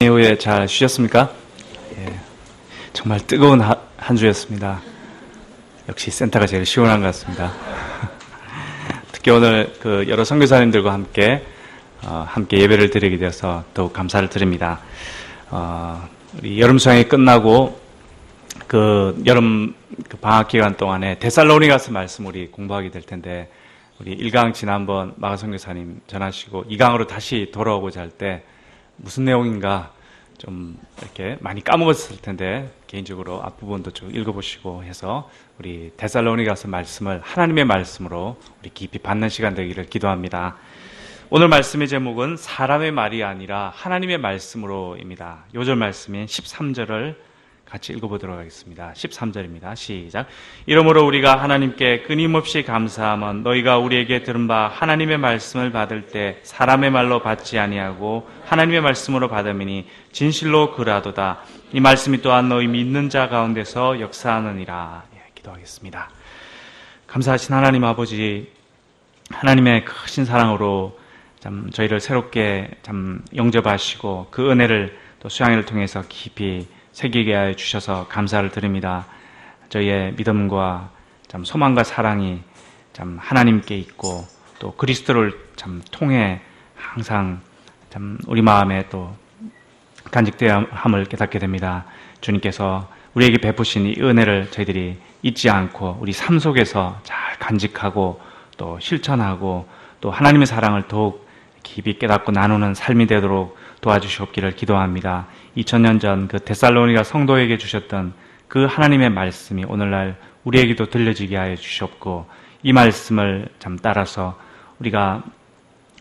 이후에 잘 쉬셨습니까? 예, 정말 뜨거운 한 주였습니다. 역시 센터가 제일 시원한 것 같습니다. 특히 오늘 여러 선교사님들과 함께 예배를 드리게 되어서 더욱 감사를 드립니다. 우리 여름 수양이 끝나고 여름 방학 기간 동안에 데살로니가서 말씀 우리 공부하게 될 텐데, 우리 1강 지난번 마가 선교사님 전하시고 2강으로 다시 돌아오고자 할 때 무슨 내용인가 좀 이렇게 많이 까먹었을 텐데, 개인적으로 앞부분도 좀 읽어보시고 해서 우리 데살로니가서 말씀을 하나님의 말씀으로 우리 깊이 받는 시간 되기를 기도합니다. 오늘 말씀의 제목은 사람의 말이 아니라 하나님의 말씀으로입니다. 요절 말씀인 13절을 같이 읽어보도록 하겠습니다. 13절입니다. 시작. 이러므로 우리가 하나님께 끊임없이 감사함은 너희가 우리에게 들은 바 하나님의 말씀을 받을 때 사람의 말로 받지 아니하고 하나님의 말씀으로 받음이니 진실로 그라도다. 이 말씀이 또한 너희 믿는 자 가운데서 역사하느니라. 기도하겠습니다. 감사하신 하나님 아버지, 하나님의 크신 사랑으로 참 저희를 새롭게 참 영접하시고 그 은혜를 또 수양회를 통해서 깊이 새기게 하여 주셔서 감사를 드립니다. 저희의 믿음과 참 소망과 사랑이 참 하나님께 있고 또 그리스도를 참 통해 항상 참 우리 마음에 또 간직되어함을 깨닫게 됩니다. 주님께서 우리에게 베푸신 이 은혜를 저희들이 잊지 않고 우리 삶 속에서 잘 간직하고 또 실천하고 또 하나님의 사랑을 더욱 깊이 깨닫고 나누는 삶이 되도록 도와주시옵기를 기도합니다. 2000년 전 그 데살로니가 성도에게 주셨던 그 하나님의 말씀이 오늘날 우리에게도 들려지게 하여 주시옵고, 이 말씀을 참 따라서 우리가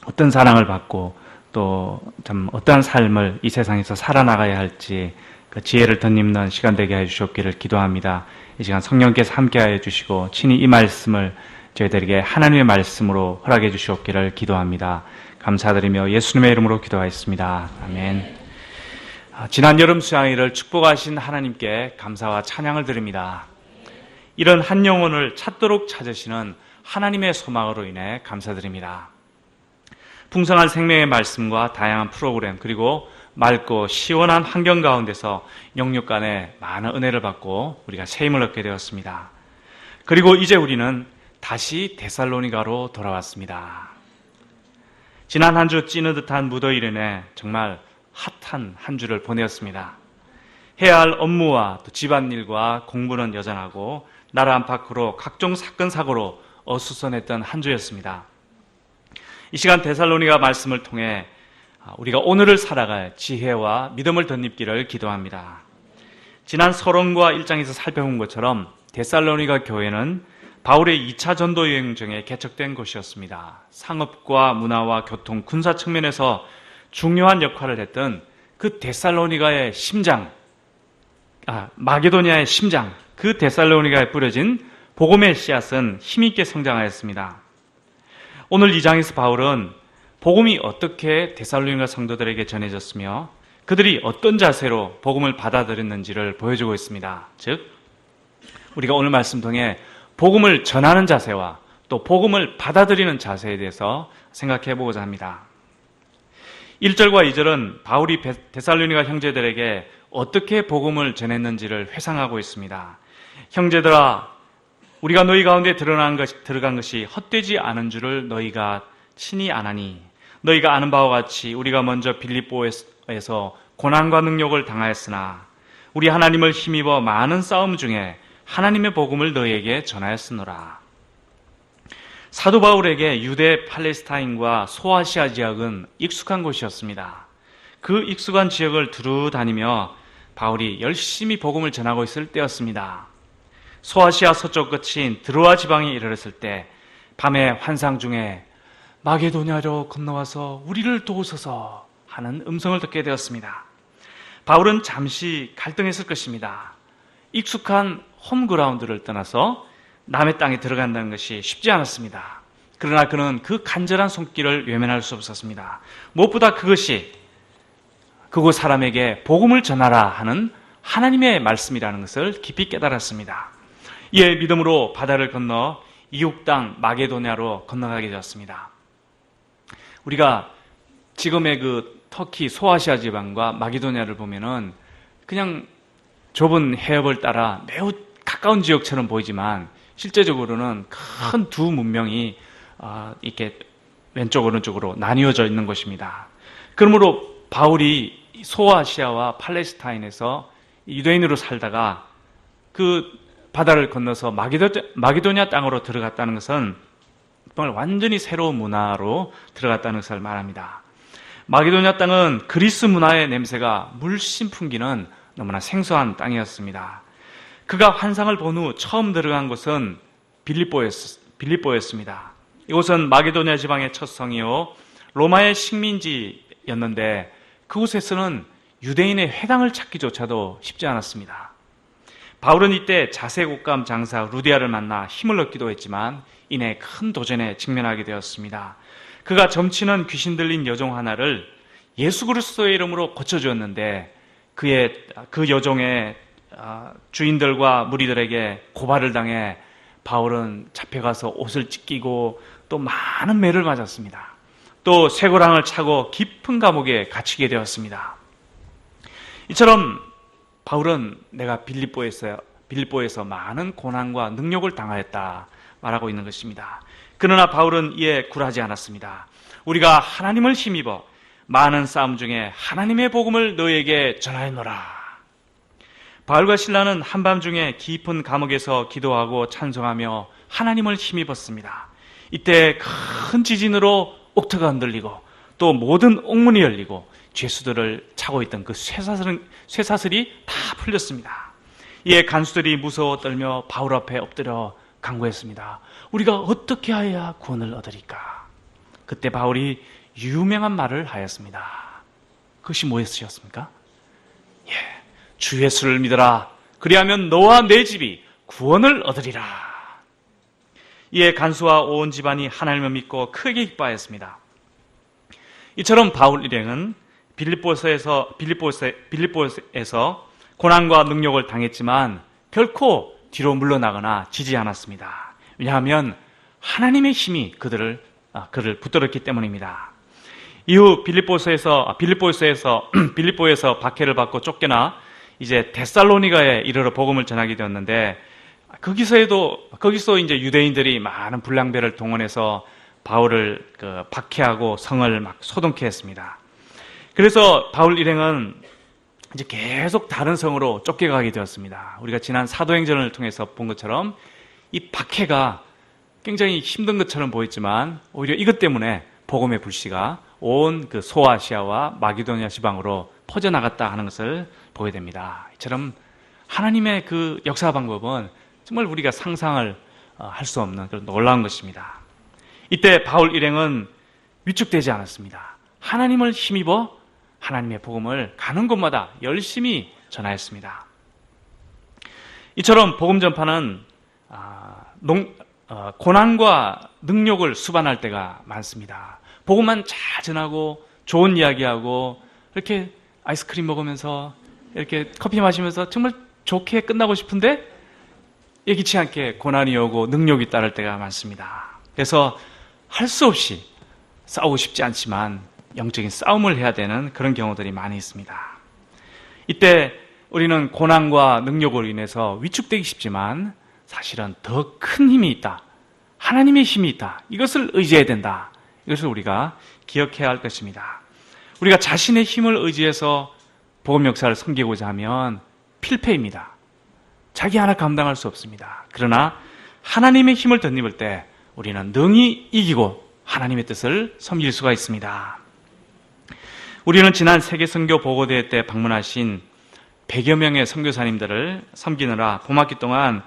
어떤 사랑을 받고 또 참 어떠한 삶을 이 세상에서 살아나가야 할지 그 지혜를 덧입는 시간 되게 해 주시옵기를 기도합니다. 이 시간 성령께서 함께 하여 주시고 친히 이 말씀을 저희들에게 하나님의 말씀으로 허락해 주시옵기를 기도합니다. 감사드리며 예수님의 이름으로 기도하였습니다. 아멘. 지난 여름 수양일을 축복하신 하나님께 감사와 찬양을 드립니다. 이런 한 영혼을 찾도록 찾으시는 하나님의 소망으로 인해 감사드립니다. 풍성한 생명의 말씀과 다양한 프로그램, 그리고 맑고 시원한 환경 가운데서 영육 간에 많은 은혜를 받고 우리가 세임을 얻게 되었습니다. 그리고 이제 우리는 다시 데살로니가로 돌아왔습니다. 지난 한 주 찌느듯한 무더위로 인해 정말 핫한 한 주를 보내었습니다. 해야 할 업무와 또 집안일과 공부는 여전하고 나라 안팎으로 각종 사건 사고로 어수선했던 한 주였습니다. 이 시간 데살로니가 말씀을 통해 우리가 오늘을 살아갈 지혜와 믿음을 덧입기를 기도합니다. 지난 서론과 1장에서 살펴본 것처럼 데살로니가 교회는 바울의 2차 전도 여행 중에 개척된 곳이었습니다. 상업과 문화와 교통, 군사 측면에서 중요한 역할을 했던 그 데살로니가의 심장, 마게도니아의 심장, 그 데살로니가에 뿌려진 복음의 씨앗은 힘있게 성장하였습니다. 오늘 2장에서 바울은 복음이 어떻게 데살로니가 성도들에게 전해졌으며 그들이 어떤 자세로 복음을 받아들였는지를 보여주고 있습니다. 즉, 우리가 오늘 말씀 통해 복음을 전하는 자세와 또 복음을 받아들이는 자세에 대해서 생각해 보고자 합니다. 1절과 2절은 바울이 데살로니가 형제들에게 어떻게 복음을 전했는지를 회상하고 있습니다. 형제들아, 우리가 너희 가운데 들어간 것이 헛되지 않은 줄을 너희가 친히 아나니, 너희가 아는 바와 같이 우리가 먼저 빌립보에서 고난과 능욕을 당하였으나 우리 하나님을 힘입어 많은 싸움 중에 하나님의 복음을 너희에게 전하였으노라. 사도 바울에게 유대 팔레스타인과 소아시아 지역은 익숙한 곳이었습니다. 그 익숙한 지역을 두루 다니며 바울이 열심히 복음을 전하고 있을 때였습니다. 소아시아 서쪽 끝인 드로아 지방에 이르렀을 때 밤의 환상 중에 마게도냐로 건너와서 우리를 도우소서 하는 음성을 듣게 되었습니다. 바울은 잠시 갈등했을 것입니다. 익숙한 홈그라운드를 떠나서 남의 땅에 들어간다는 것이 쉽지 않았습니다. 그러나 그는 그 간절한 손길을 외면할 수 없었습니다. 무엇보다 그것이 그곳 사람에게 복음을 전하라 하는 하나님의 말씀이라는 것을 깊이 깨달았습니다. 이에 믿음으로 바다를 건너 이웃 땅 마게도냐로 건너가게 되었습니다. 우리가 지금의 그 터키 소아시아 지방과 마게도냐를 보면은 그냥 좁은 해협을 따라 매우 가까운 지역처럼 보이지만 실제적으로는 큰 두 문명이 이렇게 왼쪽 오른쪽으로 나뉘어져 있는 것입니다. 그러므로 바울이 소아시아와 팔레스타인에서 유대인으로 살다가 그 바다를 건너서 마게도냐 땅으로 들어갔다는 것은 정말 완전히 새로운 문화로 들어갔다는 것을 말합니다. 마게도냐 땅은 그리스 문화의 냄새가 물씬 풍기는 너무나 생소한 땅이었습니다. 그가 환상을 본 후 처음 들어간 곳은 빌립보였습니다. 이곳은 마게도냐 지방의 첫 성이요 로마의 식민지였는데 그곳에서는 유대인의 회당을 찾기조차도 쉽지 않았습니다. 바울은 이때 자색옥감 장사 루디아를 만나 힘을 얻기도 했지만 이내 큰 도전에 직면하게 되었습니다. 그가 점치는 귀신 들린 여종 하나를 예수 그리스도의 이름으로 고쳐주었는데 그 여종의 주인들과 무리들에게 고발을 당해 바울은 잡혀가서 옷을 찢기고 또 많은 매를 맞았습니다. 또 쇠고랑을 차고 깊은 감옥에 갇히게 되었습니다. 이처럼 바울은 내가 빌립보에서 많은 고난과 능력을 당하였다 말하고 있는 것입니다. 그러나 바울은 이에 굴하지 않았습니다. 우리가 하나님을 힘입어 많은 싸움 중에 하나님의 복음을 너에게 전하였노라. 바울과 실라는 한밤중에 깊은 감옥에서 기도하고 찬송하며 하나님을 힘입었습니다. 이때 큰 지진으로 옥토가 흔들리고 또 모든 옥문이 열리고 죄수들을 차고 있던 그 쇠사슬이 다 풀렸습니다. 이에 간수들이 무서워 떨며 바울 앞에 엎드려 간구했습니다. 우리가 어떻게 하여야 구원을 얻으리까? 그때 바울이 유명한 말을 하였습니다. 그것이 뭐였습니까? 주 예수를 믿어라. 그리하면 너와 내 집이 구원을 얻으리라. 이에 간수와 온 집안이 하나님을 믿고 크게 기뻐하였습니다. 이처럼 바울 일행은 빌립보에서 고난과 능력을 당했지만 결코 뒤로 물러나거나 지지 않았습니다. 왜냐하면 하나님의 힘이 그를 붙들었기 때문입니다. 이후 빌립보에서 박해를 받고 쫓겨나 이제 데살로니가에 이르러 복음을 전하게 되었는데 거기서 이제 유대인들이 많은 불량배를 동원해서 바울을 박해하고 성을 막 소동케 했습니다. 그래서 바울 일행은 이제 계속 다른 성으로 쫓겨가게 되었습니다. 우리가 지난 사도행전을 통해서 본 것처럼 이 박해가 굉장히 힘든 것처럼 보였지만 오히려 이것 때문에 복음의 불씨가 온 그 소아시아와 마게도냐 지방으로 퍼져나갔다 하는 것을 보게 됩니다. 이처럼 하나님의 그 역사 방법은 정말 우리가 상상을 할 수 없는 그런 놀라운 것입니다. 이때 바울 일행은 위축되지 않았습니다. 하나님을 힘입어 하나님의 복음을 가는 곳마다 열심히 전하였습니다. 이처럼 복음 전파는 고난과 능력을 수반할 때가 많습니다. 복음만 잘 전하고 좋은 이야기하고 이렇게 아이스크림 먹으면서 이렇게 커피 마시면서 정말 좋게 끝나고 싶은데 예기치 않게 고난이 오고 능력이 따를 때가 많습니다. 그래서 할 수 없이 싸우고 싶지 않지만 영적인 싸움을 해야 되는 그런 경우들이 많이 있습니다. 이때 우리는 고난과 능력으로 인해서 위축되기 쉽지만 사실은 더 큰 힘이 있다. 하나님의 힘이 있다. 이것을 의지해야 된다. 이것을 우리가 기억해야 할 것입니다. 우리가 자신의 힘을 의지해서 복음 역사를 섬기고자 하면 필패입니다. 자기 하나 감당할 수 없습니다. 그러나 하나님의 힘을 덧입을 때 우리는 능히 이기고 하나님의 뜻을 섬길 수가 있습니다. 우리는 지난 세계선교 보고대회 때 방문하신 100여 명의 선교사님들을 섬기느라 봄학기 동안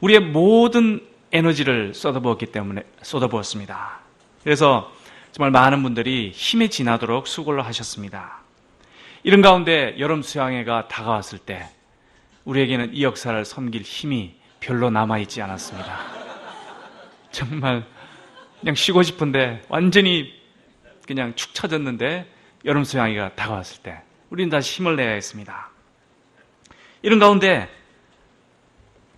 우리의 모든 에너지를 쏟아부었습니다. 그래서 정말 많은 분들이 힘에 지나도록 수고를 하셨습니다. 이런 가운데 여름 수양회가 다가왔을 때 우리에게는 이 역사를 섬길 힘이 별로 남아있지 않았습니다. 정말 그냥 쉬고 싶은데 완전히 그냥 축 처졌는데 여름 수양회가 다가왔을 때 우리는 다시 힘을 내야 했습니다. 이런 가운데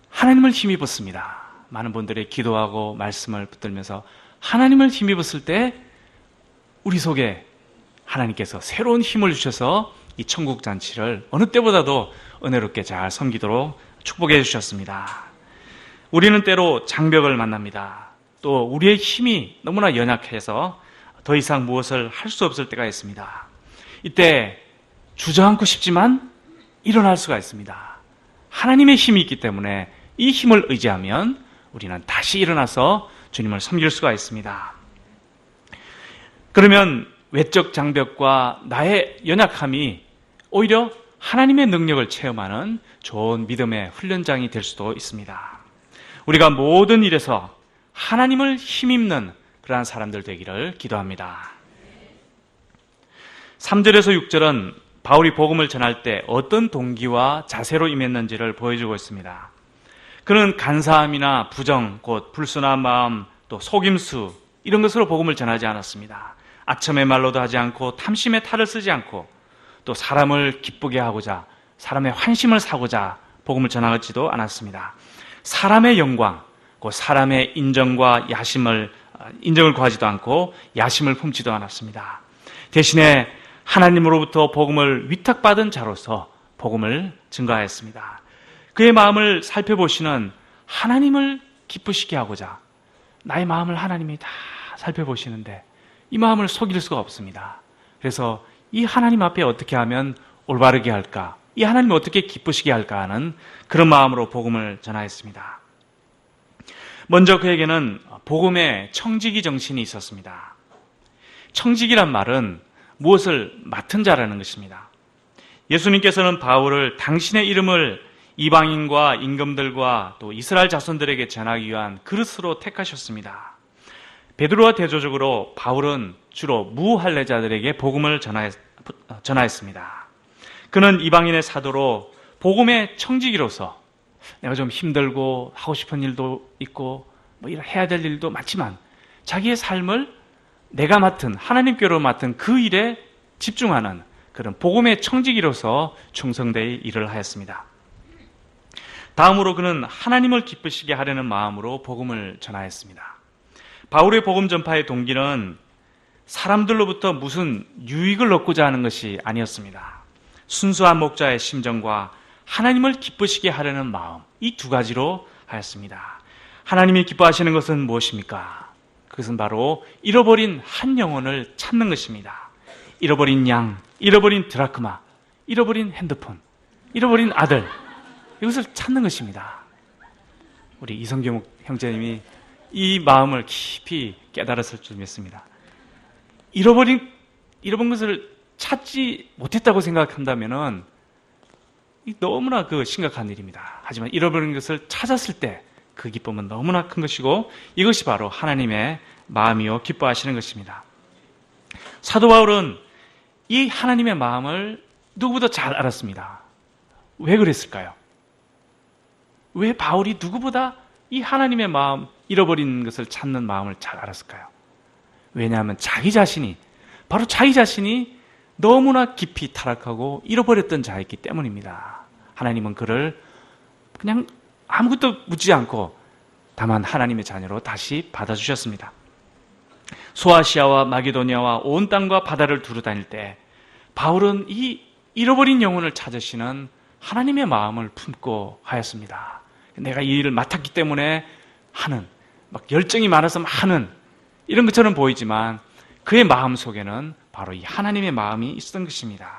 하나님을 힘입었습니다. 많은 분들이 기도하고 말씀을 붙들면서 하나님을 힘입었을 때 우리 속에 하나님께서 새로운 힘을 주셔서 이 천국 잔치를 어느 때보다도 은혜롭게 잘 섬기도록 축복해 주셨습니다. 우리는 때로 장벽을 만납니다. 또 우리의 힘이 너무나 연약해서 더 이상 무엇을 할 수 없을 때가 있습니다. 이때 주저앉고 싶지만 일어날 수가 있습니다. 하나님의 힘이 있기 때문에 이 힘을 의지하면 우리는 다시 일어나서 주님을 섬길 수가 있습니다. 그러면 외적 장벽과 나의 연약함이 오히려 하나님의 능력을 체험하는 좋은 믿음의 훈련장이 될 수도 있습니다. 우리가 모든 일에서 하나님을 힘입는 그러한 사람들 되기를 기도합니다. 3절에서 6절은 바울이 복음을 전할 때 어떤 동기와 자세로 임했는지를 보여주고 있습니다. 그는 간사함이나 부정, 곧 불순한 마음, 또 속임수 이런 것으로 복음을 전하지 않았습니다. 아첨의 말로도 하지 않고 탐심의 탈을 쓰지 않고 또 사람을 기쁘게 하고자 사람의 환심을 사고자 복음을 전하지도 않았습니다. 사람의 영광, 그 사람의 인정을 구하지도 않고 야심을 품지도 않았습니다. 대신에 하나님으로부터 복음을 위탁받은 자로서 복음을 증거하였습니다. 그의 마음을 살펴보시는 하나님을 기쁘시게 하고자 나의 마음을 하나님이 다 살펴보시는데 이 마음을 속일 수가 없습니다. 그래서 이 하나님 앞에 어떻게 하면 올바르게 할까? 이 하나님을 어떻게 기쁘시게 할까 하는 그런 마음으로 복음을 전하였습니다. 먼저 그에게는 복음의 청지기 정신이 있었습니다. 청지기란 말은 무엇을 맡은 자라는 것입니다. 예수님께서는 바울을 당신의 이름을 이방인과 임금들과 또 이스라엘 자손들에게 전하기 위한 그릇으로 택하셨습니다. 베드로와 대조적으로 바울은 주로 무할례자들에게 복음을 전하였습니다. 그는 이방인의 사도로 복음의 청지기로서 내가 좀 힘들고 하고 싶은 일도 있고 뭐 해야 될 일도 많지만 자기의 삶을 내가 맡은 하나님께로 맡은 그 일에 집중하는 그런 복음의 청지기로서 충성되이 일을 하였습니다. 다음으로 그는 하나님을 기쁘시게 하려는 마음으로 복음을 전하였습니다. 바울의 복음 전파의 동기는 사람들로부터 무슨 유익을 얻고자 하는 것이 아니었습니다. 순수한 목자의 심정과 하나님을 기쁘시게 하려는 마음, 이 두 가지로 하였습니다. 하나님이 기뻐하시는 것은 무엇입니까? 그것은 바로 잃어버린 한 영혼을 찾는 것입니다. 잃어버린 양, 잃어버린 드라크마, 잃어버린 핸드폰, 잃어버린 아들, 이것을 찾는 것입니다. 우리 이성경 형제님이 이 마음을 깊이 깨달았을 줄 믿습니다. 잃어버린 것을 찾지 못했다고 생각한다면은 너무나 심각한 일입니다. 하지만 잃어버린 것을 찾았을 때 그 기쁨은 너무나 큰 것이고 이것이 바로 하나님의 마음이요 기뻐하시는 것입니다. 사도 바울은 이 하나님의 마음을 누구보다 잘 알았습니다. 왜 그랬을까요? 왜 바울이 누구보다 이 하나님의 마음, 잃어버린 것을 찾는 마음을 잘 알았을까요? 왜냐하면 바로 자기 자신이 너무나 깊이 타락하고 잃어버렸던 자였기 때문입니다. 하나님은 그를 그냥 아무것도 묻지 않고 다만 하나님의 자녀로 다시 받아주셨습니다. 소아시아와 마게도니아와 온 땅과 바다를 두루 다닐 때 바울은 이 잃어버린 영혼을 찾으시는 하나님의 마음을 품고 하였습니다. 내가 이 일을 맡았기 때문에 하는, 열정이 많아서 하는 이런 것처럼 보이지만 그의 마음 속에는 바로 이 하나님의 마음이 있었던 것입니다.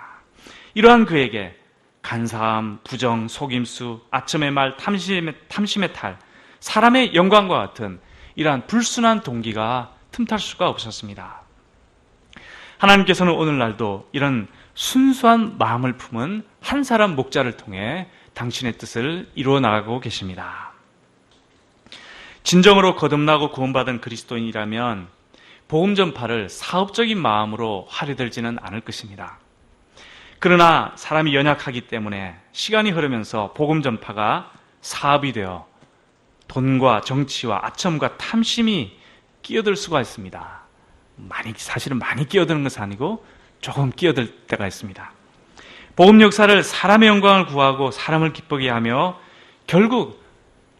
이러한 그에게 간사함, 부정, 속임수, 아첨의 말, 탐심의 탈, 사람의 영광과 같은 이러한 불순한 동기가 틈탈 수가 없었습니다. 하나님께서는 오늘날도 이런 순수한 마음을 품은 한 사람 목자를 통해 당신의 뜻을 이루어 나가고 계십니다. 진정으로 거듭나고 구원받은 그리스도인이라면 복음 전파를 사업적인 마음으로 하려 들지는 않을 것입니다. 그러나 사람이 연약하기 때문에 시간이 흐르면서 복음 전파가 사업이 되어 돈과 정치와 아첨과 탐심이 끼어들 수가 있습니다. 사실은 많이 끼어드는 것은 아니고 조금 끼어들 때가 있습니다. 복음 역사를 사람의 영광을 구하고 사람을 기쁘게 하며 결국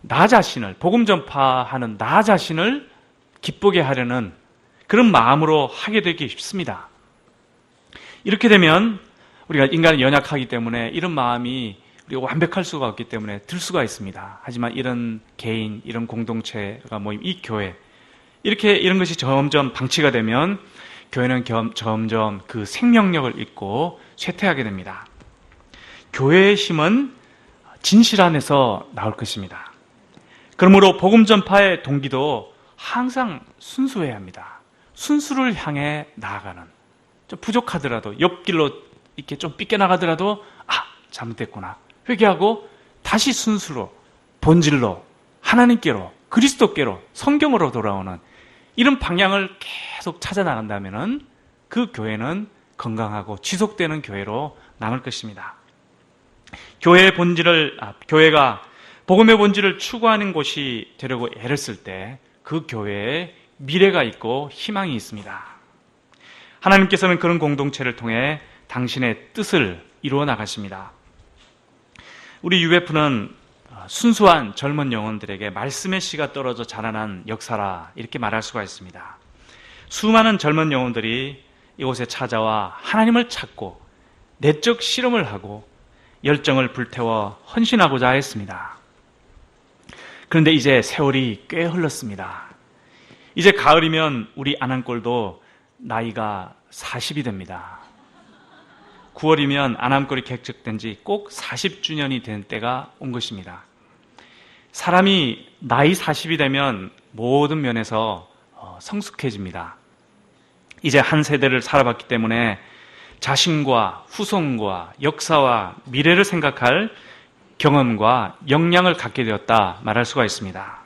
나 자신을, 복음 전파하는 나 자신을 기쁘게 하려는 그런 마음으로 하게 되기 쉽습니다. 이렇게 되면 우리가 인간은 연약하기 때문에 이런 마음이 우리가 완벽할 수가 없기 때문에 들 수가 있습니다. 하지만 이런 개인, 이런 공동체가 모임, 이 교회, 이런 것이 점점 방치가 되면 교회는 점점 그 생명력을 잃고 쇠퇴하게 됩니다. 교회의 힘은 진실 안에서 나올 것입니다. 그러므로 복음 전파의 동기도 항상 순수해야 합니다. 순수를 향해 나아가는, 좀 부족하더라도 옆길로 이렇게 좀 삐껴나가더라도 잘못됐구나 회개하고 다시 순수로, 본질로, 하나님께로, 그리스도께로, 성경으로 돌아오는 이런 방향을 계속 찾아 나간다면 그 교회는 건강하고 지속되는 교회로 남을 것입니다. 교회가 복음의 본질을 추구하는 곳이 되려고 애를 쓸 때 그 교회에 미래가 있고 희망이 있습니다. 하나님께서는 그런 공동체를 통해 당신의 뜻을 이루어 나가십니다. 우리 UF는 순수한 젊은 영혼들에게 말씀의 씨가 떨어져 자라난 역사라 이렇게 말할 수가 있습니다. 수많은 젊은 영혼들이 이곳에 찾아와 하나님을 찾고 내적 실험을 하고 열정을 불태워 헌신하고자 했습니다. 그런데 이제 세월이 꽤 흘렀습니다. 이제 가을이면 우리 안암골도 나이가 40이 됩니다. 9월이면 안암골이 개척된 지 꼭 40주년이 된 때가 온 것입니다. 사람이 나이 40이 되면 모든 면에서 성숙해집니다. 이제 한 세대를 살아봤기 때문에 자신과 후손과 역사와 미래를 생각할 경험과 역량을 갖게 되었다 말할 수가 있습니다.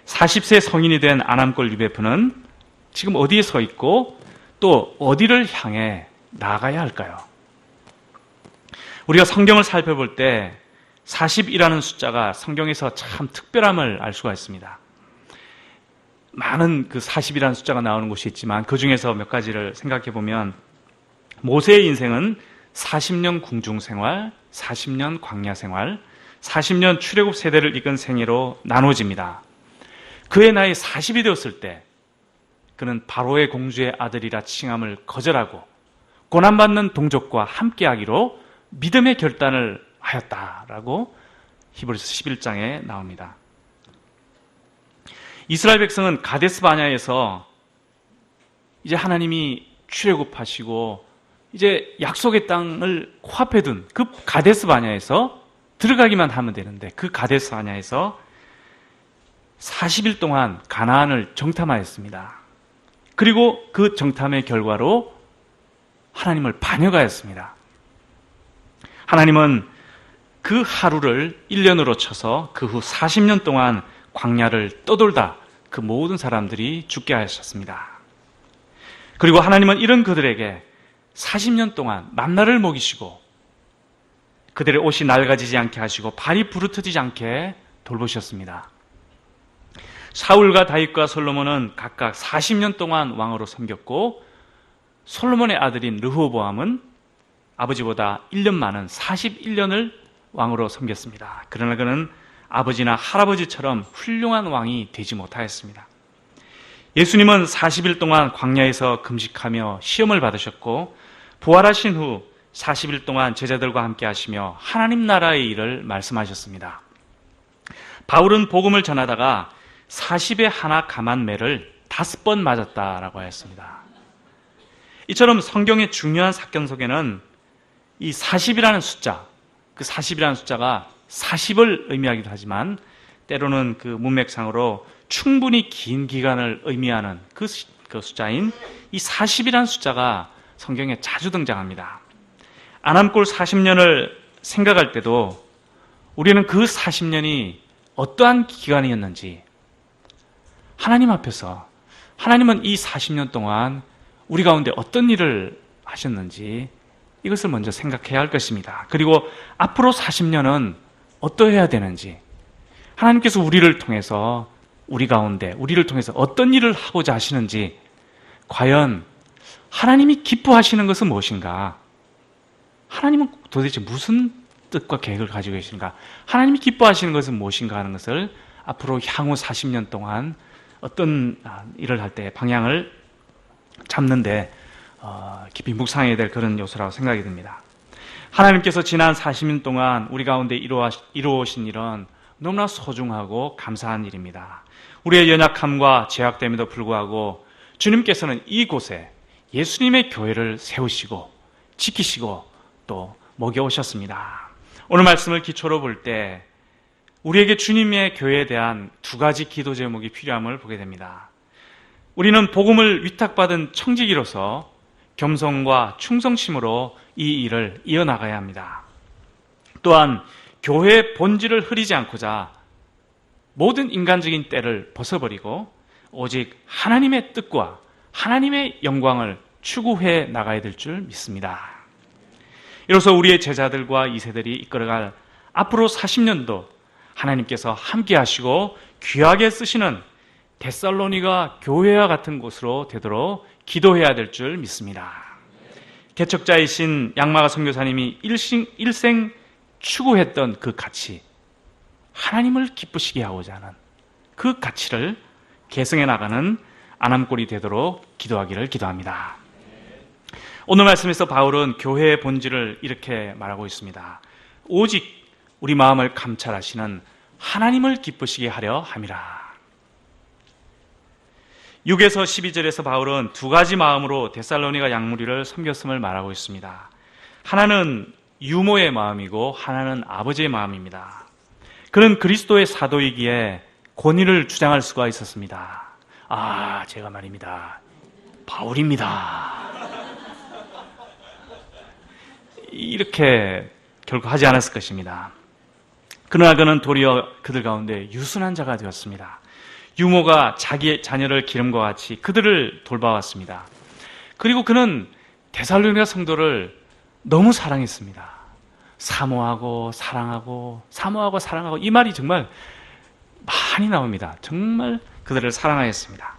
40세 성인이 된 안암골 UBF는 지금 어디에 서 있고 또 어디를 향해 나아가야 할까요? 우리가 성경을 살펴볼 때 40이라는 숫자가 성경에서 참 특별함을 알 수가 있습니다. 많은 그 40이라는 숫자가 나오는 곳이 있지만 그 중에서 몇 가지를 생각해 보면 모세의 인생은 40년 궁중 생활, 40년 광야 생활, 40년 출애굽 세대를 이끈 생애로 나눠집니다. 그의 나이 40이 되었을 때 그는 바로의 공주의 아들이라 칭함을 거절하고 고난받는 동족과 함께하기로 믿음의 결단을 하였다라고 히브리서 11장에 나옵니다. 이스라엘 백성은 가데스 바냐에서 이제 하나님이 출애굽하시고 이제 약속의 땅을 코앞에 둔 그 가데스 바냐에서 들어가기만 하면 되는데 그 가데스 바냐에서 40일 동안 가나안을 정탐하였습니다. 그리고 그 정탐의 결과로 하나님을 반역하였습니다. 하나님은 그 하루를 1년으로 쳐서 그 후 40년 동안 광야를 떠돌다 그 모든 사람들이 죽게 하셨습니다. 그리고 하나님은 이런 그들에게 40년 동안 만나를 먹이시고 그들의 옷이 낡아지지 않게 하시고 발이 부르트지지 않게 돌보셨습니다. 사울과 다윗과 솔로몬은 각각 40년 동안 왕으로 섬겼고 솔로몬의 아들인 르호보암은 아버지보다 1년 많은 41년을 왕으로 섬겼습니다. 그러나 그는 아버지나 할아버지처럼 훌륭한 왕이 되지 못하였습니다. 예수님은 40일 동안 광야에서 금식하며 시험을 받으셨고 부활하신 후 40일 동안 제자들과 함께 하시며 하나님 나라의 일을 말씀하셨습니다. 바울은 복음을 전하다가 40에 하나 감한 매를 5번 맞았다라고 하였습니다. 이처럼 성경의 중요한 사건 속에는 이 40이라는 숫자, 그 40이라는 숫자가 40을 의미하기도 하지만 때로는 그 문맥상으로 충분히 긴 기간을 의미하는 그 숫자인 이 40이라는 숫자가 성경에 자주 등장합니다. 안암골 40년을 생각할 때도 우리는 그 40년이 어떠한 기간이었는지 하나님 앞에서 하나님은 이 40년 동안 우리 가운데 어떤 일을 하셨는지 이것을 먼저 생각해야 할 것입니다. 그리고 앞으로 40년은 어떠해야 되는지 하나님께서 우리를 통해서 우리 가운데 우리를 통해서 어떤 일을 하고자 하시는지 과연 하나님이 기뻐하시는 것은 무엇인가? 하나님은 도대체 무슨 뜻과 계획을 가지고 계신가? 하나님이 기뻐하시는 것은 무엇인가 하는 것을 앞으로 향후 40년 동안 어떤 일을 할 때 방향을 잡는데 깊이 묵상해야 될 그런 요소라고 생각이 듭니다. 하나님께서 지난 40년 동안 우리 가운데 이루어오신 일은 너무나 소중하고 감사한 일입니다. 우리의 연약함과 죄악됨에도 불구하고 주님께서는 이곳에 예수님의 교회를 세우시고 지키시고 또 먹여오셨습니다. 오늘 말씀을 기초로 볼 때 우리에게 주님의 교회에 대한 두 가지 기도 제목이 필요함을 보게 됩니다. 우리는 복음을 위탁받은 청지기로서 겸손과 충성심으로 이 일을 이어나가야 합니다. 또한 교회의 본질을 흐리지 않고자 모든 인간적인 때를 벗어버리고 오직 하나님의 뜻과 하나님의 영광을 추구해 나가야 될 줄 믿습니다. 이로써 우리의 제자들과 2세들이 이끌어갈 앞으로 40년도 하나님께서 함께 하시고 귀하게 쓰시는 데살로니가 교회와 같은 곳으로 되도록 기도해야 될 줄 믿습니다. 개척자이신 양마가 선교사님이 일생 추구했던 그 가치, 하나님을 기쁘시게 하고자 하는 그 가치를 계승해 나가는 아남골이 되도록 기도하기를 기도합니다. 오늘 말씀에서 바울은 교회의 본질을 이렇게 말하고 있습니다. 오직 우리 마음을 감찰하시는 하나님을 기쁘시게 하려 함이라. 6에서 12절에서 바울은 두 가지 마음으로 데살로니가 양무리를 섬겼음을 말하고 있습니다. 하나는 유모의 마음이고 하나는 아버지의 마음입니다. 그는 그리스도의 사도이기에 권위를 주장할 수가 있었습니다. 제가 말입니다. 바울입니다. 이렇게 결국 하지 않았을 것입니다. 그러나 그는 도리어 그들 가운데 유순한 자가 되었습니다. 유모가 자기의 자녀를 기름과 같이 그들을 돌봐왔습니다. 그리고 그는 데살로니가 성도를 너무 사랑했습니다. 사모하고 사랑하고 이 말이 정말 많이 나옵니다. 정말 그들을 사랑하였습니다.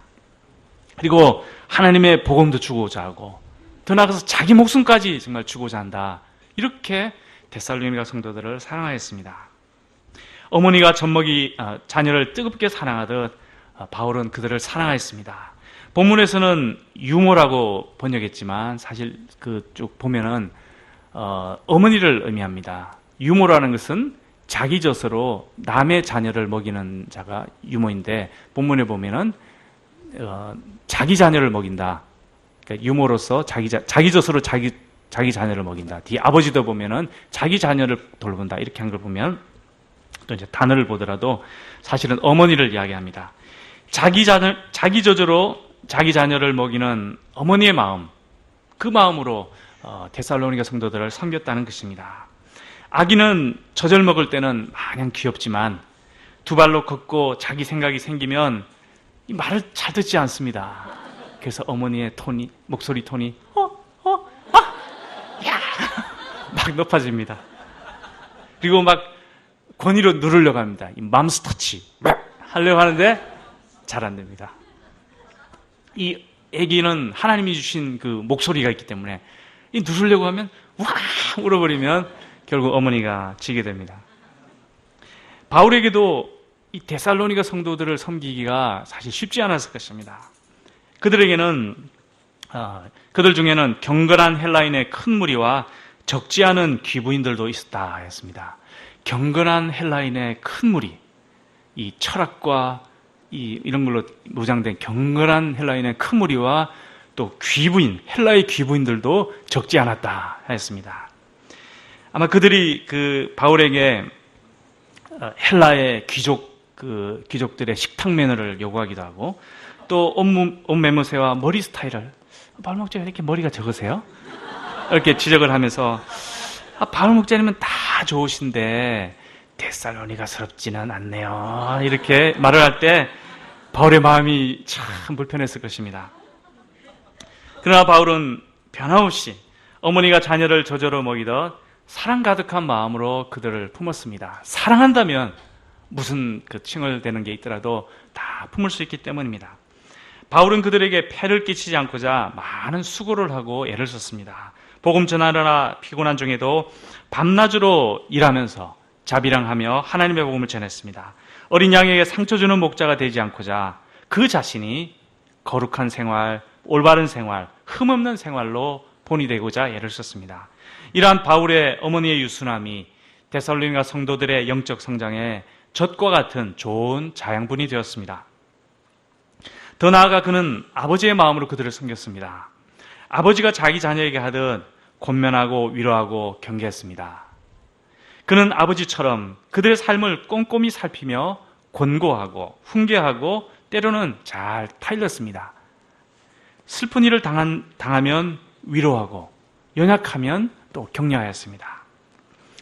그리고 하나님의 복음도 주고자 하고 더 나아가서 자기 목숨까지 정말 주고자 한다. 이렇게 데살로니가 성도들을 사랑하였습니다. 어머니가 젖먹이 자녀를 뜨겁게 사랑하듯 바울은 그들을 사랑하였습니다. 본문에서는 유모라고 번역했지만 사실 쭉 보면은 어머니를 의미합니다. 유모라는 것은 자기 젖으로 남의 자녀를 먹이는 자가 유모인데 본문에 보면은 자기 자녀를 먹인다. 그러니까 유모로서 자기 젖으로 자기 자녀를 먹인다. 뒤 아버지도 보면은 자기 자녀를 돌본다. 이렇게 한 걸 보면 또 이제 단어를 보더라도 사실은 어머니를 이야기합니다. 자기 젖으로 자기 자녀를 먹이는 어머니의 마음, 그 마음으로 데살로니가 성도들을 섬겼다는 것입니다. 아기는 젖을 먹을 때는 마냥 귀엽지만 두 발로 걷고 자기 생각이 생기면 이 말을 잘 듣지 않습니다. 그래서 어머니의 목소리 톤이 막 높아집니다. 그리고 막 권위로 누르려고 합니다. 이 맘스터치 하려고 하는데 잘 안 됩니다. 이 아기는 하나님이 주신 그 목소리가 있기 때문에 이 누르려고 하면 와 울어버리면 결국 어머니가 지게 됩니다. 바울에게도 이 데살로니가 성도들을 섬기기가 사실 쉽지 않았을 것입니다. 그들에게는 그들 중에는 경건한 헬라인의 큰 무리와 적지 않은 귀부인들도 있었다 했습니다. 경건한 헬라인의 큰 무리, 이 철학과 이런 걸로 무장된 경건한 헬라인의 큰 무리와 또 귀부인, 헬라의 귀부인들도 적지 않았다 했습니다. 아마 그들이 바울에게 헬라의 귀족들의 식탁 매너를 요구하기도 하고 또 옷 매무새와 머리 스타일을 바울 목자님 왜 이렇게 머리가 적으세요? 이렇게 지적을 하면서 바울 목자님은 다 좋으신데 데살로니가스럽지는 않네요. 이렇게 말을 할 때 바울의 마음이 참 불편했을 것입니다. 그러나 바울은 변함없이 어머니가 자녀를 저절로 먹이듯 사랑 가득한 마음으로 그들을 품었습니다. 사랑한다면 무슨 칭얼대는 게 있더라도 다 품을 수 있기 때문입니다. 바울은 그들에게 폐를 끼치지 않고자 많은 수고를 하고 애를 썼습니다. 복음 전하느라 피곤한 중에도 밤낮으로 일하면서 자비랑하며 하나님의 복음을 전했습니다. 어린 양에게 상처 주는 목자가 되지 않고자 그 자신이 거룩한 생활, 올바른 생활, 흠없는 생활로 본이 되고자 애를 썼습니다. 이러한 바울의 어머니의 유순함이 데살로니가 성도들의 영적 성장에 젖과 같은 좋은 자양분이 되었습니다. 더 나아가 그는 아버지의 마음으로 그들을 섬겼습니다. 아버지가 자기 자녀에게 하듯 권면하고 위로하고 경계했습니다. 그는 아버지처럼 그들의 삶을 꼼꼼히 살피며 권고하고 훈계하고 때로는 잘 타일렀습니다. 슬픈 일을 당하면 위로하고 연약하면 또 격려하였습니다.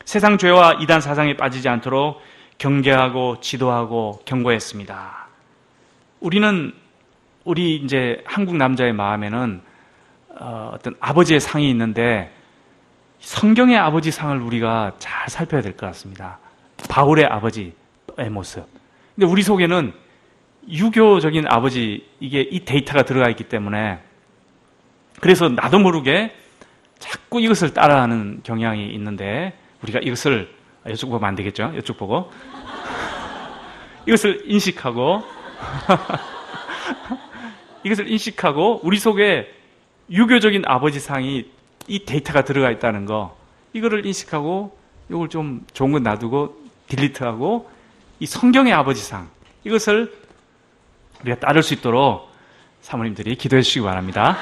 세상 죄와 이단 사상에 빠지지 않도록 경계하고 지도하고 경고했습니다. 우리 이제 한국 남자의 마음에는 어떤 아버지의 상이 있는데 성경의 아버지 상을 우리가 잘 살펴야 될 것 같습니다. 바울의 아버지의 모습. 근데 우리 속에는 유교적인 아버지, 이 데이터가 들어가 있기 때문에 그래서 나도 모르게 자꾸 이것을 따라하는 경향이 있는데 우리가 이것을 이쪽 보면 안 되겠죠? 이쪽 보고 이것을 인식하고 우리 속에 유교적인 아버지상이 이 데이터가 들어가 있다는 거, 이거를 인식하고 이걸 좀 좋은 건 놔두고 딜리트하고 이 성경의 아버지상, 이것을 우리가 따를 수 있도록 사모님들이 기도해 주시기 바랍니다.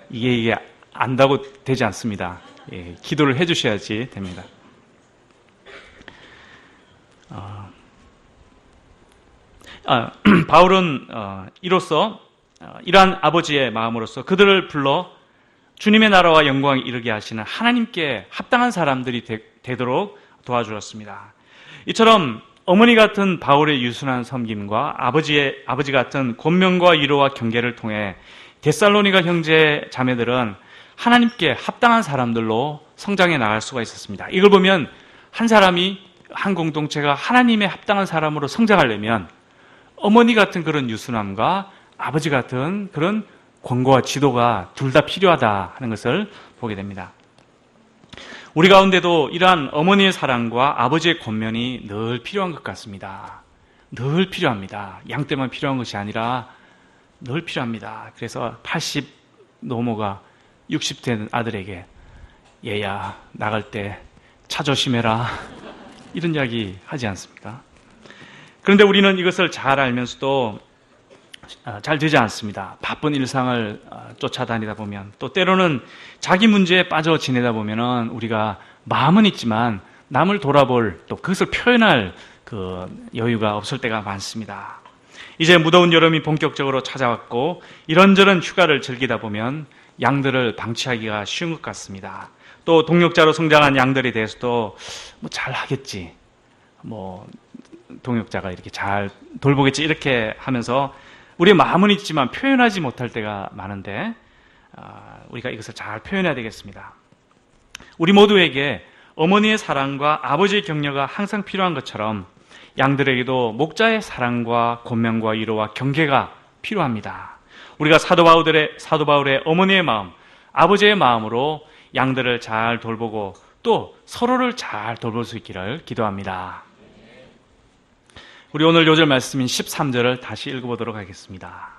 이게 안다고 되지 않습니다. 예, 기도를 해 주셔야지 됩니다. 바울은 이로써 이러한 아버지의 마음으로서 그들을 불러 주님의 나라와 영광에 이르게 하시는 하나님께 합당한 사람들이 되도록 도와주었습니다. 이처럼 어머니 같은 바울의 유순한 섬김과 아버지 같은 권면과 위로와 경계를 통해 데살로니가 형제 자매들은 하나님께 합당한 사람들로 성장해 나갈 수가 있었습니다. 이걸 보면 한 공동체가 하나님의 합당한 사람으로 성장하려면 어머니 같은 그런 유순함과 아버지 같은 그런 권고와 지도가 둘 다 필요하다 하는 것을 보게 됩니다. 우리 가운데도 이러한 어머니의 사랑과 아버지의 권면이 늘 필요한 것 같습니다. 늘 필요합니다. 양 때만 필요한 것이 아니라 늘 필요합니다. 그래서 80 노모가 60 된 아들에게 얘야 나갈 때 차 조심해라 이런 이야기 하지 않습니까? 그런데 우리는 이것을 잘 알면서도 잘 되지 않습니다. 바쁜 일상을 쫓아다니다 보면 또 때로는 자기 문제에 빠져 지내다 보면은 우리가 마음은 있지만 남을 돌아볼 또 그것을 표현할 그 여유가 없을 때가 많습니다. 이제 무더운 여름이 본격적으로 찾아왔고 이런저런 휴가를 즐기다 보면 양들을 방치하기가 쉬운 것 같습니다. 또 동역자로 성장한 양들에 대해서도 뭐 잘하겠지, 뭐 동역자가 이렇게 잘 돌보겠지 이렇게 하면서 우리의 마음은 있지만 표현하지 못할 때가 많은데 우리가 이것을 잘 표현해야 되겠습니다. 우리 모두에게 어머니의 사랑과 아버지의 격려가 항상 필요한 것처럼 양들에게도 목자의 사랑과 권면과 위로와 경계가 필요합니다. 우리가 사도 바울의 어머니의 마음, 아버지의 마음으로 양들을 잘 돌보고 또 서로를 잘 돌볼 수 있기를 기도합니다. 우리 오늘 요절 말씀인 13절을 다시 읽어보도록 하겠습니다.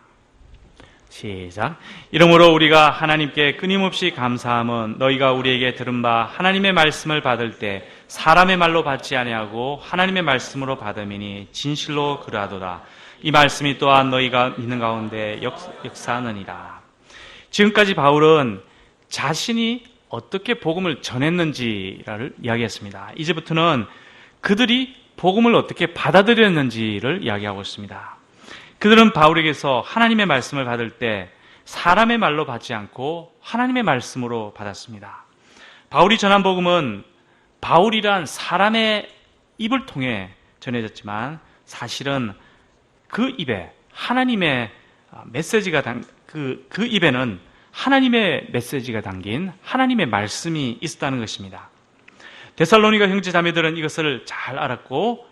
시작. 이러므로 우리가 하나님께 끊임없이 감사함은 너희가 우리에게 들은 바 하나님의 말씀을 받을 때 사람의 말로 받지 아니하고 하나님의 말씀으로 받음이니 진실로 그러하도다. 이 말씀이 또한 너희가 믿는 가운데 역사하느니라. 지금까지 바울은 자신이 어떻게 복음을 전했는지를 이야기했습니다. 이제부터는 그들이 복음을 어떻게 받아들였는지를 이야기하고 있습니다. 그들은 바울에게서 하나님의 말씀을 받을 때 사람의 말로 받지 않고 하나님의 말씀으로 받았습니다. 바울이 전한 복음은 바울이란 사람의 입을 통해 전해졌지만 사실은 그 입에 하나님의 메시지가 그 입에는 하나님의 메시지가 담긴 하나님의 말씀이 있었다는 것입니다. 데살로니가 형제 자매들은 이것을 잘 알았고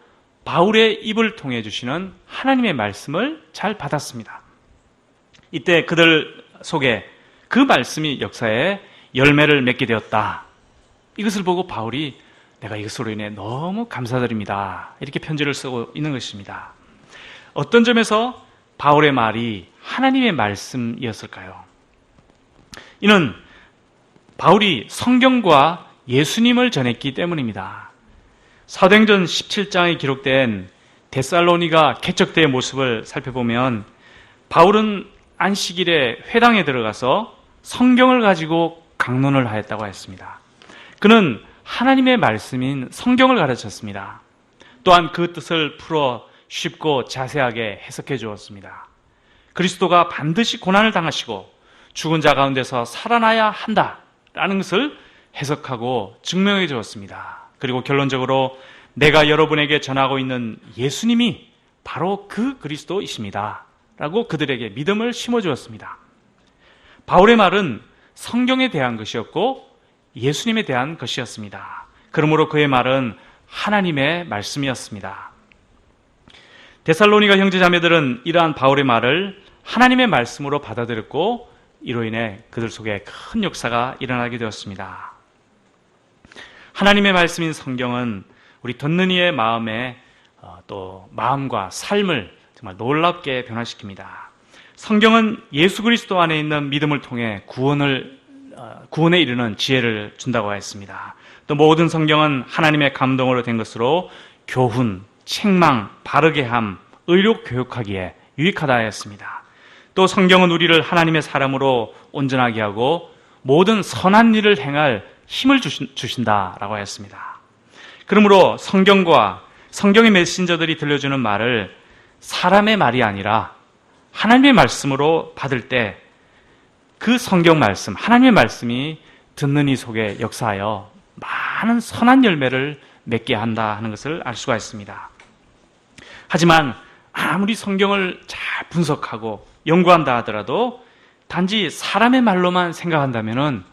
바울의 입을 통해 주시는 하나님의 말씀을 잘 받았습니다. 이때 그들 속에 그 말씀이 역사에 열매를 맺게 되었다. 이것을 보고 바울이 내가 이것으로 인해 너무 감사드립니다. 이렇게 편지를 쓰고 있는 것입니다. 어떤 점에서 바울의 말이 하나님의 말씀이었을까요? 이는 바울이 성경과 예수님을 전했기 때문입니다. 사도행전 17장에 기록된 데살로니가 개척대의 모습을 살펴보면 바울은 안식일에 회당에 들어가서 성경을 가지고 강론을 하였다고 했습니다. 그는 하나님의 말씀인 성경을 가르쳤습니다. 또한 그 뜻을 풀어 쉽고 자세하게 해석해 주었습니다. 그리스도가 반드시 고난을 당하시고 죽은 자 가운데서 살아나야 한다라는 것을 해석하고 증명해 주었습니다. 그리고 결론적으로 내가 여러분에게 전하고 있는 예수님이 바로 그 그리스도이십니다 라고 그들에게 믿음을 심어 주었습니다. 바울의 말은 성경에 대한 것이었고 예수님에 대한 것이었습니다. 그러므로 그의 말은 하나님의 말씀이었습니다. 데살로니가 형제자매들은 이러한 바울의 말을 하나님의 말씀으로 받아들였고 이로 인해 그들 속에 큰 역사가 일어나게 되었습니다. 하나님의 말씀인 성경은 우리 듣는 이의 마음에 또 마음과 삶을 정말 놀랍게 변화시킵니다. 성경은 예수 그리스도 안에 있는 믿음을 통해 구원에 이르는 지혜를 준다고 했습니다. 또 모든 성경은 하나님의 감동으로 된 것으로 교훈, 책망, 바르게 함, 의로 교육하기에 유익하다 했습니다. 또 성경은 우리를 하나님의 사람으로 온전하게 하고 모든 선한 일을 행할 힘을 주신다라고 했습니다. 그러므로 성경과 성경의 메신저들이 들려주는 말을 사람의 말이 아니라 하나님의 말씀으로 받을 때 그 성경 말씀, 하나님의 말씀이 듣는 이 속에 역사하여 많은 선한 열매를 맺게 한다 하는 것을 알 수가 있습니다. 하지만 아무리 성경을 잘 분석하고 연구한다 하더라도 단지 사람의 말로만 생각한다면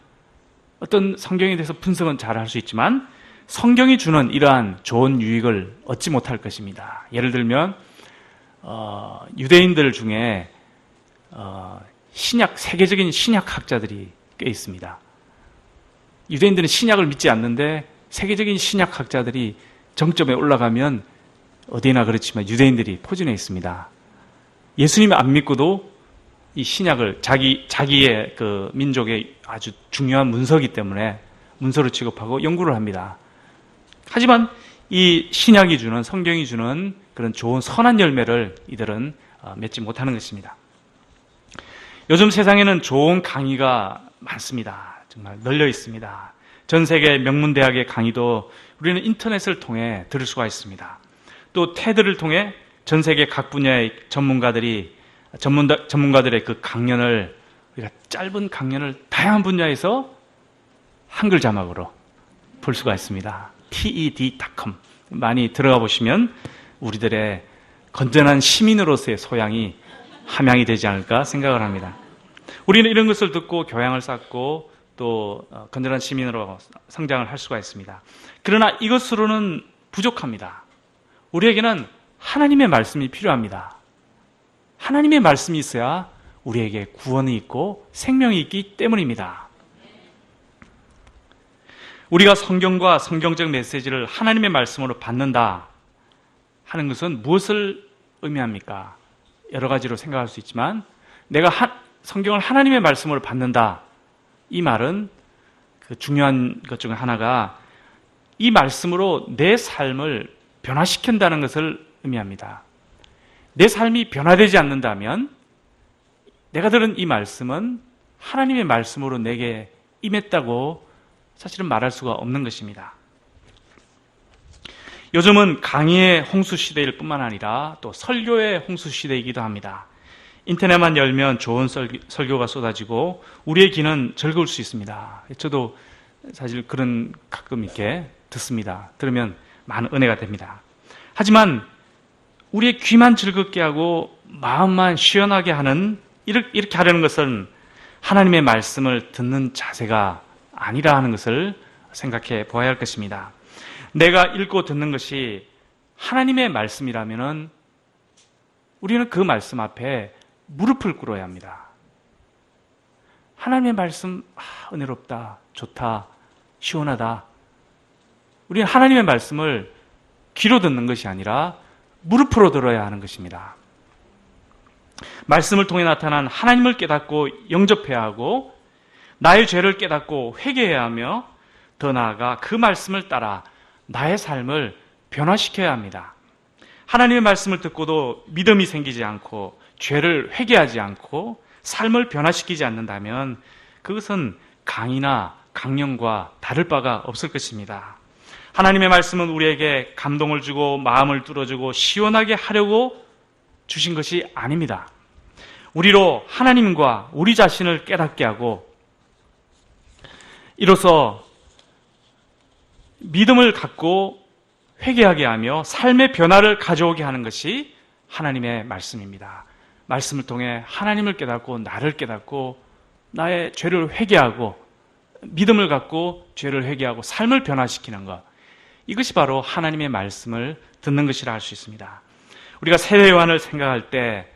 어떤 성경에 대해서 분석은 잘 할 수 있지만 성경이 주는 이러한 좋은 유익을 얻지 못할 것입니다. 예를 들면 유대인들 중에 세계적인 신약학자들이 꽤 있습니다. 유대인들은 신약을 믿지 않는데 세계적인 신약학자들이 정점에 올라가면 어디나 그렇지만 유대인들이 포진해 있습니다. 예수님을 안 믿고도 이 신약을 자기의 그 민족의 아주 중요한 문서이기 때문에 문서로 취급하고 연구를 합니다. 하지만 이 신약이 주는, 성경이 주는 그런 좋은 선한 열매를 이들은 맺지 못하는 것입니다. 요즘 세상에는 좋은 강의가 많습니다. 정말 널려 있습니다. 전 세계 명문대학의 강의도 우리는 인터넷을 통해 들을 수가 있습니다. 또 테드를 통해 전 세계 각 분야의 전문가들의 그 강연을, 우리가 짧은 강연을 다양한 분야에서 한글 자막으로 볼 수가 있습니다. TED.com 많이 들어가 보시면 우리들의 건전한 시민으로서의 소양이 함양이 되지 않을까 생각을 합니다. 우리는 이런 것을 듣고 교양을 쌓고 또 건전한 시민으로 성장을 할 수가 있습니다. 그러나 이것으로는 부족합니다. 우리에게는 하나님의 말씀이 필요합니다. 하나님의 말씀이 있어야 우리에게 구원이 있고 생명이 있기 때문입니다. 우리가 성경과 성경적 메시지를 하나님의 말씀으로 받는다 하는 것은 무엇을 의미합니까? 여러 가지로 생각할 수 있지만 내가 성경을 하나님의 말씀으로 받는다, 이 말은 그 중요한 것 중에 하나가 이 말씀으로 내 삶을 변화시킨다는 것을 의미합니다. 내 삶이 변화되지 않는다면 내가 들은 이 말씀은 하나님의 말씀으로 내게 임했다고 사실은 말할 수가 없는 것입니다. 요즘은 강의의 홍수 시대일 뿐만 아니라 또 설교의 홍수 시대이기도 합니다. 인터넷만 열면 좋은 설교가 쏟아지고 우리의 귀는 즐거울 수 있습니다. 저도 사실 그런 가끔 이렇게 듣습니다. 들으면 많은 은혜가 됩니다. 하지만 우리의 귀만 즐겁게 하고 마음만 시원하게 하는 이렇게 하려는 것은 하나님의 말씀을 듣는 자세가 아니라 하는 것을 생각해 보아야 할 것입니다. 내가 읽고 듣는 것이 하나님의 말씀이라면 우리는 그 말씀 앞에 무릎을 꿇어야 합니다. 하나님의 말씀, 은혜롭다, 좋다, 시원하다. 우리는 하나님의 말씀을 귀로 듣는 것이 아니라 무릎으로 들어야 하는 것입니다. 말씀을 통해 나타난 하나님을 깨닫고 영접해야 하고 나의 죄를 깨닫고 회개해야 하며 더 나아가 그 말씀을 따라 나의 삶을 변화시켜야 합니다. 하나님의 말씀을 듣고도 믿음이 생기지 않고 죄를 회개하지 않고 삶을 변화시키지 않는다면 그것은 강의나 강령과 다를 바가 없을 것입니다. 하나님의 말씀은 우리에게 감동을 주고 마음을 뚫어주고 시원하게 하려고 주신 것이 아닙니다. 우리로 하나님과 우리 자신을 깨닫게 하고 이로써 믿음을 갖고 회개하게 하며 삶의 변화를 가져오게 하는 것이 하나님의 말씀입니다. 말씀을 통해 하나님을 깨닫고 나를 깨닫고 나의 죄를 회개하고 믿음을 갖고 죄를 회개하고 삶을 변화시키는 것, 이것이 바로 하나님의 말씀을 듣는 것이라 할 수 있습니다. 우리가 세례 요한을 생각할 때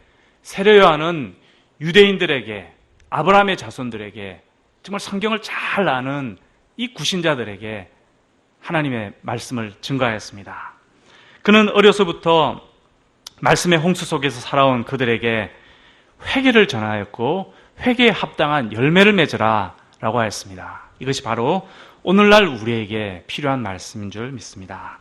세례 요한은 유대인들에게, 아브라함의 자손들에게, 정말 성경을 잘 아는 이 구신자들에게 하나님의 말씀을 증거하였습니다. 그는 어려서부터 말씀의 홍수 속에서 살아온 그들에게 회개를 전하였고 회개에 합당한 열매를 맺으라 라고 하였습니다. 이것이 바로 오늘날 우리에게 필요한 말씀인 줄 믿습니다.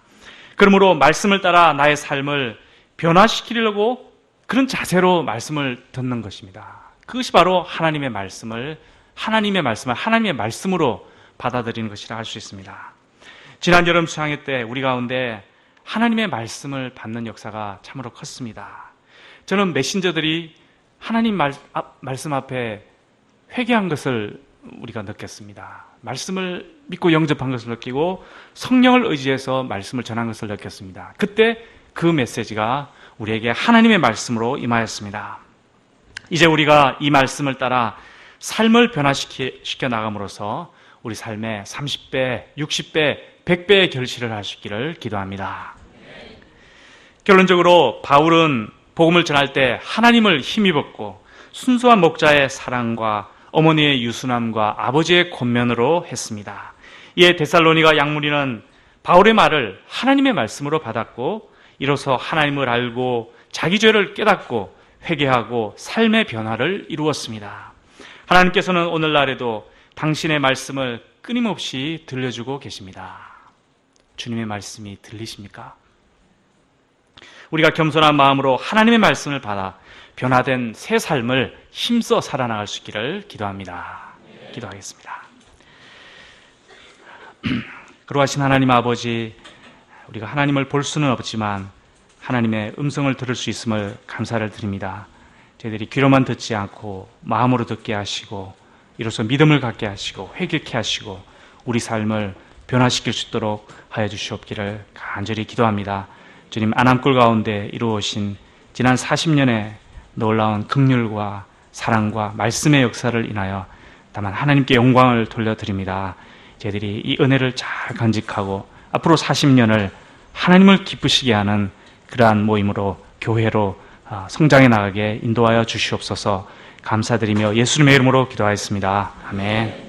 그러므로 말씀을 따라 나의 삶을 변화시키려고 그런 자세로 말씀을 듣는 것입니다. 그것이 바로 하나님의 말씀을 하나님의 말씀으로 받아들이는 것이라 할 수 있습니다. 지난 여름 수양회 때 우리 가운데 하나님의 말씀을 받는 역사가 참으로 컸습니다. 저는 메신저들이 하나님 말씀 앞에 회개한 것을 우리가 느꼈습니다. 말씀을 믿고 영접한 것을 느끼고 성령을 의지해서 말씀을 전한 것을 느꼈습니다. 그때 그 메시지가 우리에게 하나님의 말씀으로 임하였습니다. 이제 우리가 이 말씀을 따라 삶을 변화시켜 나감으로써 우리 삶에 30배, 60배, 100배의 결실을 할 수 있기를 기도합니다. 결론적으로 바울은 복음을 전할 때 하나님을 힘입었고 순수한 목자의 사랑과 어머니의 유순함과 아버지의 권면으로 했습니다. 이에 데살로니가 양무리는 바울의 말을 하나님의 말씀으로 받았고 이로써 하나님을 알고 자기 죄를 깨닫고 회개하고 삶의 변화를 이루었습니다. 하나님께서는 오늘날에도 당신의 말씀을 끊임없이 들려주고 계십니다. 주님의 말씀이 들리십니까? 우리가 겸손한 마음으로 하나님의 말씀을 받아 변화된 새 삶을 힘써 살아나갈 수 있기를 기도합니다. 기도하겠습니다. 그러하신 하나님 아버지, 우리가 하나님을 볼 수는 없지만 하나님의 음성을 들을 수 있음을 감사를 드립니다. 저희들이 귀로만 듣지 않고 마음으로 듣게 하시고 이로써 믿음을 갖게 하시고 회개케 하시고 우리 삶을 변화시킬 수 있도록 하여 주시옵기를 간절히 기도합니다. 주님, 안암골 가운데 이루어진 지난 40년의 놀라운 긍휼과 사랑과 말씀의 역사를 인하여 다만 하나님께 영광을 돌려드립니다. 저희들이 이 은혜를 잘 간직하고 앞으로 40년을 하나님을 기쁘시게 하는 그러한 모임으로 교회로 성장해 나가게 인도하여 주시옵소서. 감사드리며 예수님의 이름으로 기도하였습니다. 아멘.